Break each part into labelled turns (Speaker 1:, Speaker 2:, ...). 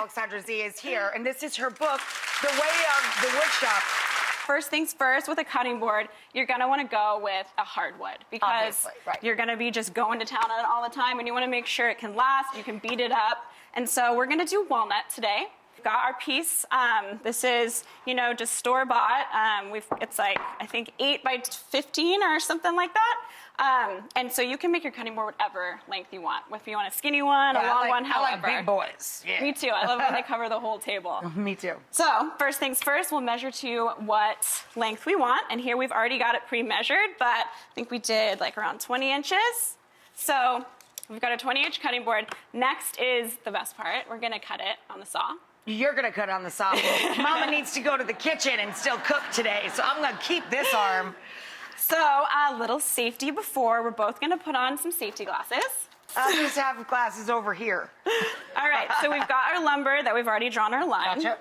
Speaker 1: Aleksandra Zee is here, and this is her book, The Way of the Woodshop.
Speaker 2: First things first, with a cutting board, you're gonna wanna go with a hardwood because you're gonna be just going to town on it all the time, and you wanna make sure it can last, you can beat it up. And so we're gonna do walnut today. We've got our piece. This is, just store-bought. It's like, I think 8 by 15 or something like that. And so you can make your cutting board whatever length you want. If you want a skinny one, a long one, however.
Speaker 1: I like big boys. Yeah.
Speaker 2: Me too. I love when they cover the whole table.
Speaker 1: Me too.
Speaker 2: So first things first, we'll measure to what length we want. And here we've already got it pre-measured, but I think we did like around 20 inches. So we've got a 20-inch cutting board. Next is the best part. We're gonna cut it on the saw.
Speaker 1: You're gonna cut on the saw. Mama needs to go to the kitchen and still cook today, so I'm gonna keep this arm.
Speaker 2: So a little safety before. We're both gonna put on some safety glasses.
Speaker 1: I just have glasses over here.
Speaker 2: All right, so we've got our lumber that we've already drawn our line.
Speaker 1: Gotcha.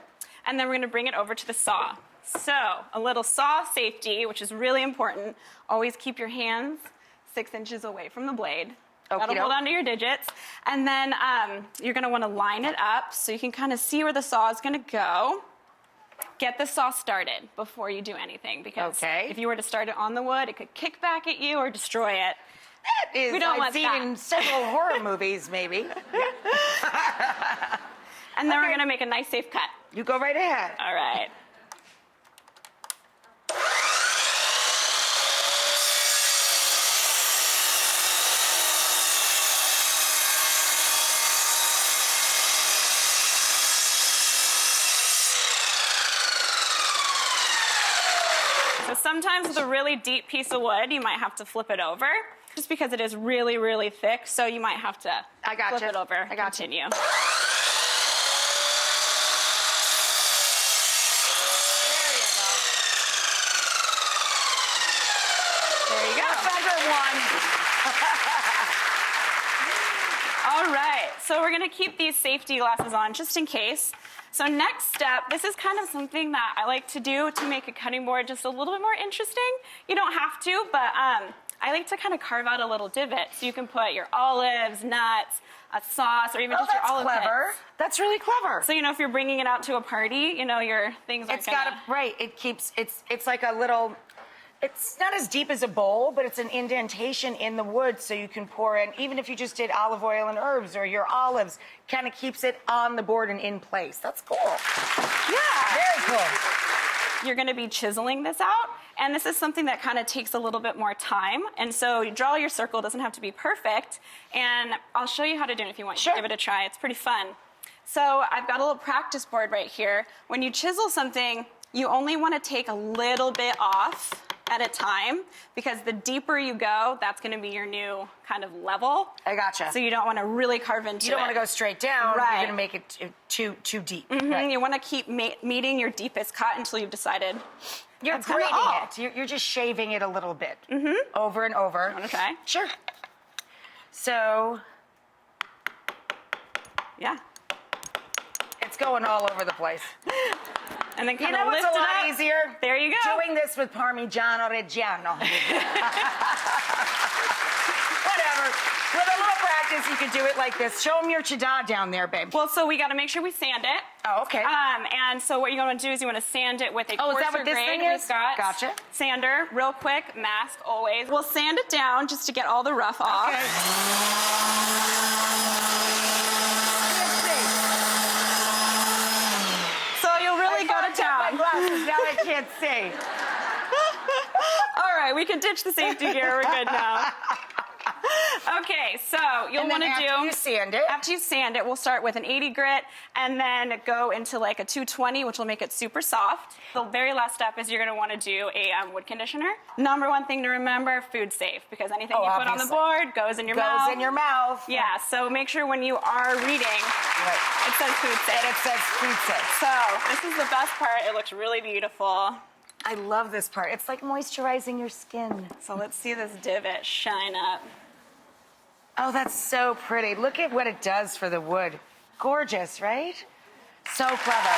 Speaker 2: And then we're gonna bring it over to the saw. So a little saw safety, which is really important. Always keep your hands 6 inches away from the blade. That'll hold onto your digits. And then you're gonna wanna line it up so you can kind of see where the saw is gonna go. Get the saw started before you do anything, because if you were to start it on the wood, it could kick back at you or destroy it.
Speaker 1: That is,
Speaker 2: we don't
Speaker 1: I've
Speaker 2: want
Speaker 1: seen
Speaker 2: that.
Speaker 1: in several horror movies, maybe.
Speaker 2: And then we're gonna make a nice safe cut.
Speaker 1: You go right ahead.
Speaker 2: All right. So sometimes with a really deep piece of wood, you might have to flip it over, just because it is really, really thick. So you might have to flip it over.
Speaker 1: I got
Speaker 2: Continue.
Speaker 1: you.
Speaker 2: There you go.
Speaker 1: Better one.
Speaker 2: All right, so we're gonna keep these safety glasses on just in case. So next step, this is kind of something that I like to do to make a cutting board just a little bit more interesting. You don't have to, but I like to kind of carve out a little divot so you can put your olives, nuts, a sauce, or even just your olive
Speaker 1: clever.
Speaker 2: bits.
Speaker 1: That's really clever.
Speaker 2: So if you're bringing it out to a party, your things aren't
Speaker 1: It keeps, it's like a little, it's not as deep as a bowl, but it's an indentation in the wood so you can pour in, even if you just did olive oil and herbs or your olives, kind of keeps it on the board and in place. That's cool.
Speaker 2: Yeah.
Speaker 1: Very cool.
Speaker 2: You're gonna be chiseling this out, and this is something that kind of takes a little bit more time. And so you draw your circle, doesn't have to be perfect, and I'll show you how to do it if you want.
Speaker 1: Sure.
Speaker 2: Give it a try, it's pretty fun. So I've got a little practice board right here. When you chisel something, you only wanna take a little bit off at a time, because the deeper you go, that's gonna be your new kind of level.
Speaker 1: I gotcha.
Speaker 2: So you don't wanna really carve into it.
Speaker 1: You don't want to go straight down.
Speaker 2: Right.
Speaker 1: You're gonna make it too deep.
Speaker 2: Mm-hmm.
Speaker 1: Right.
Speaker 2: You wanna keep meeting your deepest cut until you've decided.
Speaker 1: You're grading it. You're just shaving it a little bit. Over and over.
Speaker 2: Okay.
Speaker 1: Sure. So.
Speaker 2: Yeah.
Speaker 1: It's going all over the place.
Speaker 2: And then kind
Speaker 1: You know
Speaker 2: of
Speaker 1: what's
Speaker 2: lift
Speaker 1: a
Speaker 2: it
Speaker 1: lot
Speaker 2: up.
Speaker 1: easier?
Speaker 2: There you go.
Speaker 1: Doing this with Parmigiano Reggiano. Whatever. With a little practice, you could do it like this. Show them your chada down there, babe.
Speaker 2: Well, so we got to make sure we sand it.
Speaker 1: Oh, okay.
Speaker 2: And so what you're going to do is you want to sand it with a
Speaker 1: Oh,
Speaker 2: coarser
Speaker 1: is that what this
Speaker 2: grade.
Speaker 1: thing is?
Speaker 2: We've got
Speaker 1: Gotcha.
Speaker 2: Sander, real quick, mask always. We'll sand it down just to get all the rough off. So you'll really go to town.
Speaker 1: My glasses, now I can't see.
Speaker 2: All right, we can ditch the safety gear. We're good now. Okay, so you'll want to do...
Speaker 1: after you sand it.
Speaker 2: After you sand it, we'll start with an 80 grit and then go into like a 220, which will make it super soft. The very last step is you're going to want to do a wood conditioner. Number one thing to remember, food safe, because anything you put on the board goes in your mouth.
Speaker 1: Goes in your mouth.
Speaker 2: Yeah, so make sure when you are reading, it says food safe.
Speaker 1: And it says food safe.
Speaker 2: So this is the best part. It looks really beautiful.
Speaker 1: I love this part. It's like moisturizing your skin.
Speaker 2: So let's see this divot shine up.
Speaker 1: Oh, that's so pretty. Look at what it does for the wood. Gorgeous, right? So clever.